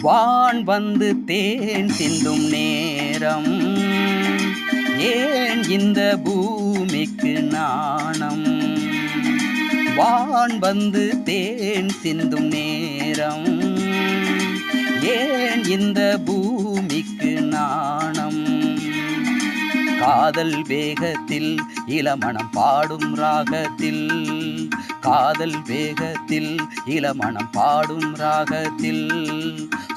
வான் வந்து தேன் சிந்தும் நேரம், ஏன் இந்த பூமிக்கு நாணம்? வான் வந்து தேன் சிந்தும் நேரம், ஏன் இந்த பூமிக்கு நாணம்? காதல் வேகத்தில் இளமணம் பாடும் ராகத்தில், காதல் வேகத்தில் இளமணம் பாடும் ராகத்தில்,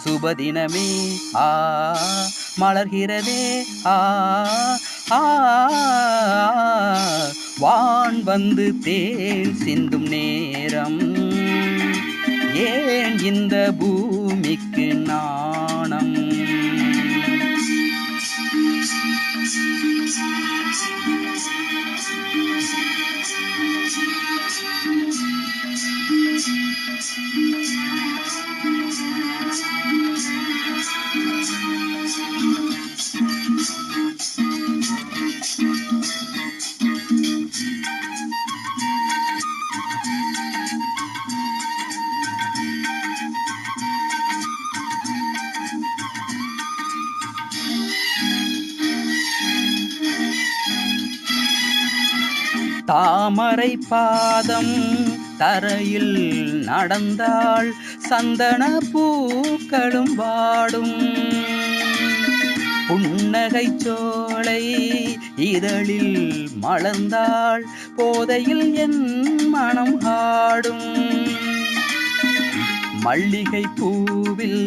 சுபதினமே ஆ மலர்கிறதே ஆ ஆ, வான் வந்து தேன் சிந்தும் நேரம், ஏன் இந்த பூமிக்கு நாணம்? தாமரை பாதம் தரையில் நடந்தாள், சந்தன பூக்களும் வாடும். புன்னகை சோலை இதழில் மலர்ந்தாள், போதையில் என் மனம் ஆடும். மல்லிகை பூவில்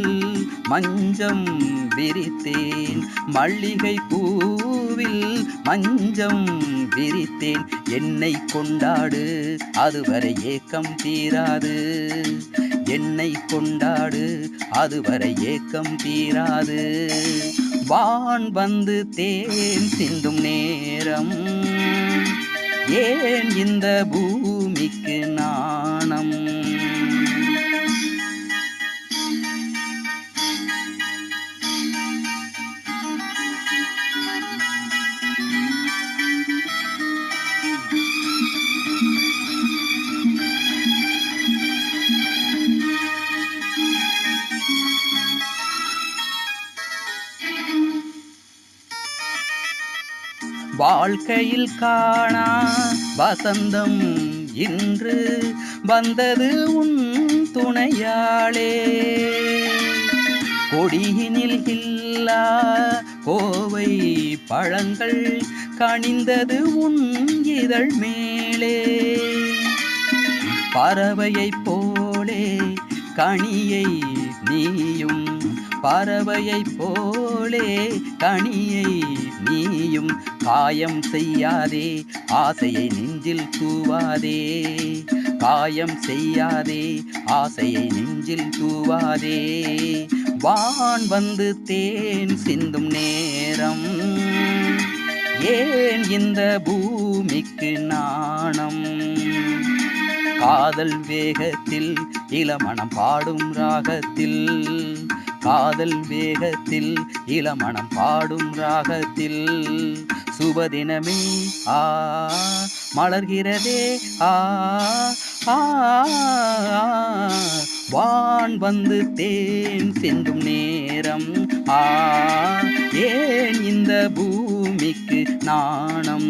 மஞ்சம் விரித்தேன், மல்லிகை பூவில் மஞ்சம் விரித்தேன். என்னை கொண்டாடு, அதுவரை ஏக்கம் தீராது. என்னை கொண்டாடு, அதுவரை ஏக்கம் தீராது. வான் வந்து தேன் சிந்தும் நேரம், ஏன் இந்த பூமிக்கு நாணம்? வாழ்க்கையில் காணா வசந்தம் இன்று வந்தது உன் துணையாளே. கொடியினில் இல்லா கோவை பழங்கள் கனிந்தது உன் இதழ் மேலே. பறவையைப் போலே கனியை நீயும், பறவையைப் போலே கனியை நீயும். காயம் செய்யாதே, ஆசையை நெஞ்சில் தூவாதே. காயம் செய்யாதே, ஆசையை நெஞ்சில் தூவாதே. வான் வந்து தேன் சிந்தும் நேரம், ஏன் இந்த பூமிக்கு நாணம்? காதல் வேகத்தில் இளமணம் பாடும் ராகத்தில், காதல் வேகத்தில் இளமணம் பாடும் ராகத்தில், சுபதினமே ஆ மலர்கிறதே ஆ ஆ, வான் வந்து தேன் சிந்தும் நேரம், ஏன் இந்த பூமிக்கு நாணம்?